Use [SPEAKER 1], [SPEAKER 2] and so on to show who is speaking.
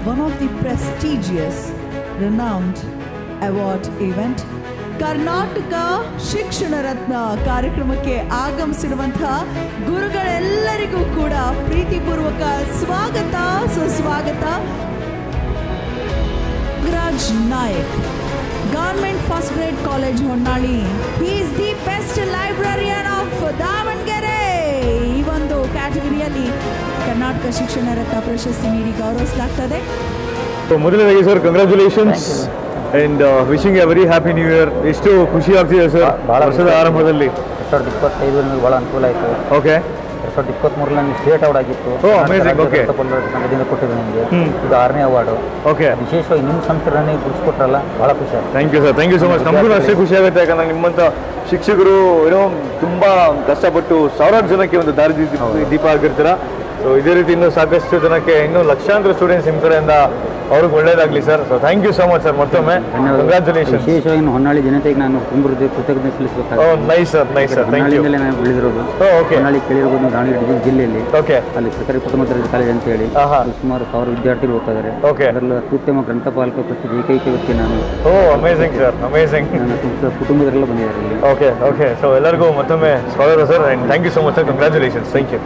[SPEAKER 1] one of the prestigious, renowned award event, Karnataka ಶಿಕ್ಷಣ ರತ್ನ ಕಾರ್ಯಕ್ರಮಕ್ಕೆ ಆಗಮಿಸಿರುವಂತಹ ಗುರುಗಳೆಲ್ಲರಿಗೂ ಕೂಡ ಪ್ರೀತಿಪೂರ್ವಕ ಸ್ವಾಗತ ಸುಸ್ವಾಗತ. Nagaraj Nayak, government first grade college Honnali. He is the best librarian of Davanagere. ಈ ಒಂದು ಕ್ಯಾಟಗರಿಯಲ್ಲಿ ಕರ್ನಾಟಕ ಶಿಕ್ಷಣ ರತ್ನ ಪ್ರಶಸ್ತಿ ನೀಡಿ ಗೌರವಿಸಲಾಗ್ತದೆ.
[SPEAKER 2] ಮೊದಲನೇದಾಗಿ sir congratulations and wishing A very happy new year. ಎಷ್ಟು ಖುಷಿ ಆಗ್ತಿದೆ ಸರ್ ವರ್ಷದ ಆರಂಭದಲ್ಲಿ?
[SPEAKER 3] 2025 ಭಾಳ ಅನುಕೂಲ ಆಯಿತು.
[SPEAKER 2] ಓಕೆ,
[SPEAKER 3] 2023 ನನಗೆ ಸ್ಟೇಟ್ ಅವಾರ್ಡ್ ಆಗಿತ್ತು.
[SPEAKER 2] ಓಕೆ,
[SPEAKER 3] ಸಂಘದಿಂದ ಕೊಟ್ಟಿದ್ದು ನನಗೆ. ಇದು 6ನೇ ಅವಾರ್ಡು.
[SPEAKER 2] ಓಕೆ,
[SPEAKER 3] ವಿಶೇಷವಾಗಿ ನಿಮ್ಮ ಸಂಸ್ಥೆ ನನಗೆ ಗುರುತಿಸ್ಕೊಟ್ರಲ್ಲ, ಭಾಳ ಖುಷಿ ಆಯ್ತು.
[SPEAKER 2] Thank you sir, thank you so much. ನಮಗೂ ಅಷ್ಟೇ ಖುಷಿ ಆಗುತ್ತೆ, ಯಾಕಂದ್ರೆ ನಿಮ್ಮಂಥ ಶಿಕ್ಷಕರು ಏನೋ ತುಂಬ ಕಷ್ಟಪಟ್ಟು ಸಾವಿರಾರು ಜನಕ್ಕೆ ಒಂದು ದಾರಿ ದೀಪ ಆಗಿರ್ತೀರ. ಸೊ ಇದೇ ರೀತಿ ಇನ್ನೂ ಸಾಕಷ್ಟು ಜನಕ್ಕೆ, ಇನ್ನೂ ಲಕ್ಷಾಂತರ ಸ್ಟೂಡೆಂಟ್ಸ್ ನಿಮ್ಮ ಕಡೆಯಿಂದ ಅವ್ರಿಗೆ ಒಳ್ಳೇದಾಗಲಿ sir. So thank you so much sir, ಮತ್ತೊಮ್ಮೆ ಕಂಗ್ರ್ಯಾಚುಲೇಷನ್.
[SPEAKER 3] ವಿಶೇಷವಾಗಿ ಹೊನ್ನಾಳಿ ಜನತೆಗೆ ನಾನು ತುಂಬ ಕೃತಜ್ಞತೆ ಸಲ್ಲಿಸಬೇಕಾಗುತ್ತೆ.
[SPEAKER 2] Nice sir, nice sir, thank you.
[SPEAKER 3] ನಾನು ಬೆಳೆದಿರೋದು
[SPEAKER 2] ಓಕೆ,
[SPEAKER 3] ಹೊನ್ನಾಳಿ ಕೇಳಿರ್ಬೋದು, ದಾವಣಗೆರೆ ಜಿಲ್ಲೆಯಲ್ಲಿ.
[SPEAKER 2] ಓಕೆ,
[SPEAKER 3] ಅಲ್ಲಿ ಸರ್ಕಾರಿ ಪ್ರಥಮ ತರಗತಿ ಕಾಲೇಜ್ ಅಂತ ಹೇಳಿ ಸುಮಾರು 1000 ವಿದ್ಯಾರ್ಥಿಗಳು ಓದ್ತಾ ಇದ್ದಾರೆ.
[SPEAKER 2] ಓಕೆ,
[SPEAKER 3] ಅದರಲ್ಲಿ ಅತ್ಯುತ್ತಮ ಗ್ರಂಥಪಾಲಕ ಪ್ರತಿಷ್ಠೆ ಏಕೈಕ ವ್ಯಕ್ತಿ ನಾನು.
[SPEAKER 2] Amazing sir, amazing.
[SPEAKER 3] ನನ್ನ ಕುಟುಂಬದವರೆಲ್ಲ ಬಂದಿದ್ದಾರೆ ಇಲ್ಲಿ.
[SPEAKER 2] Okay, okay. ಸೊ ಎಲ್ಲರಿಗೂ ಮತ್ತೊಮ್ಮೆ ಸ್ವಾಗತ sir, and thank you so much sir. Congratulations, thank you.